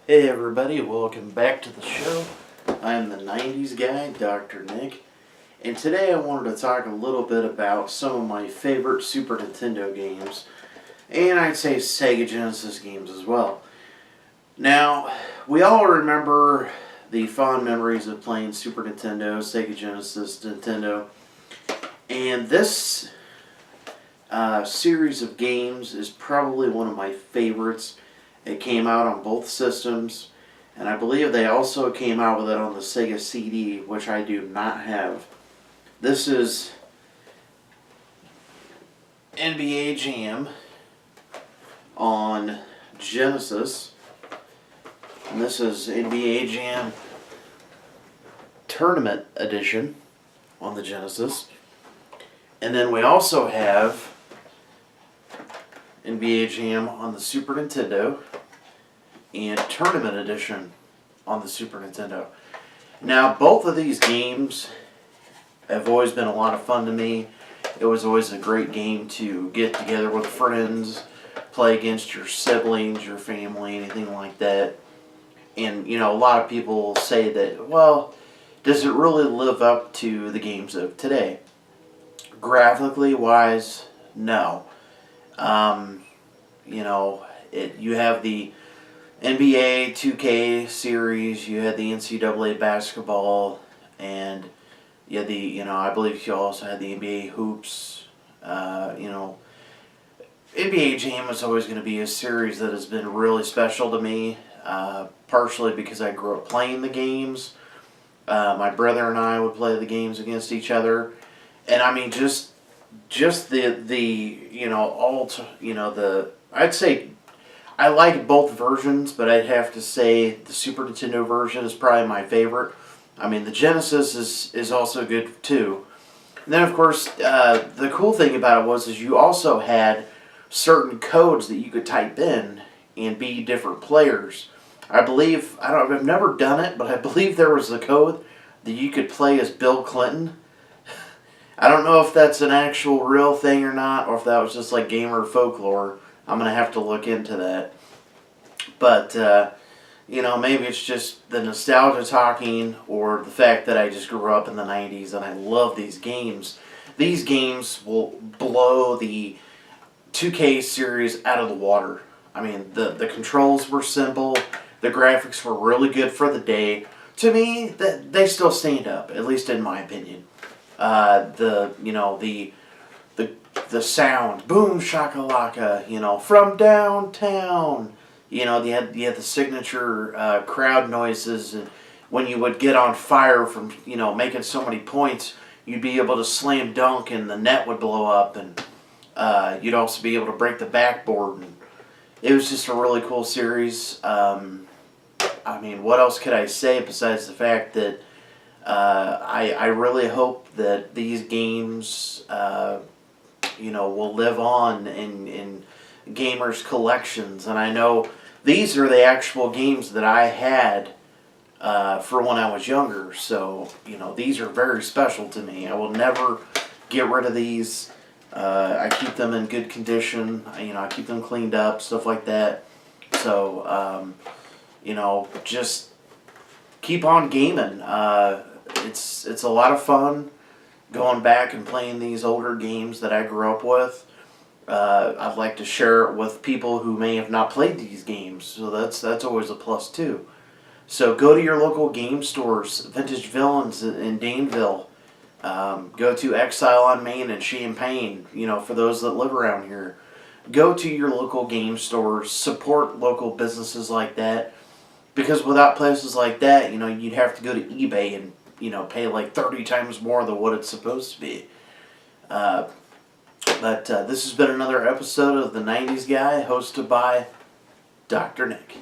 Hey everybody, welcome back to the show. I'm the 90s guy, Dr. Nick, and today I wanted to talk a little bit about some of my favorite Super Nintendo games, and I'd say Sega Genesis games as well. Now, we all remember the fond memories of playing Super Nintendo, Sega Genesis, Nintendo, and this series of games is probably one of my favorites. It came out on both systems, and I believe they also came out with it on the Sega CD, which I do not have. This is NBA Jam on Genesis, and this is NBA Jam Tournament Edition on the Genesis. And then we also have NBA Jam on the Super Nintendo and Tournament Edition on the Super Nintendo. Now, both of these games have always been a lot of fun to me. It was always a great game to get together with friends, play against your siblings, your family, anything like that. And, you know, a lot of people say that, well, does it really live up to the games of today? Graphically wise, no. You know, you have the NBA 2K series, you had the NCAA basketball, and you had I believe you also had the NBA hoops. NBA Jam is always going to be a series that has been really special to me, partially because I grew up playing the games. My brother and I would play the games against each other, and I mean just I'd say I like both versions, but I'd have to say the Super Nintendo version is probably my favorite. I mean, the Genesis is also good too. And then, of course, the cool thing about it is you also had certain codes that you could type in and be different players. I've never done it, but I believe there was a code that you could play as Bill Clinton. I don't know if that's an actual real thing or not, or if that was just like gamer folklore. I'm going to have to look into that. But, maybe it's just the nostalgia talking, or the fact that I just grew up in the 90s and I love these games. These games will blow the 2K series out of the water. I mean, the controls were simple. The graphics were really good for the day. To me, they still stand up, at least in my opinion. The sound, boom shakalaka, from downtown. You had the signature crowd noises, and when you would get on fire from making so many points, you'd be able to slam dunk and the net would blow up, and you'd also be able to break the backboard. And it was just a really cool series. I mean, what else could I say besides the fact that I really hope that these games will live on in gamers' collections. And I know these are the actual games that I had for when I was younger. So, these are very special to me. I will never get rid of these. I keep them in good condition. I keep them cleaned up, stuff like that. So, just keep on gaming. It's a lot of fun going back and playing these older games that I grew up with. I'd like to share it with people who may have not played these games, so that's always a plus too. So go to your local game stores, Vintage Villains in Daneville. Go to Exile on Main in Champaign, for those that live around here. Go to your local game stores, support local businesses like that, because without places like that, you'd have to go to eBay and pay like 30 times more than what it's supposed to be. But this has been another episode of The 90s Guy, hosted by Dr. Nick.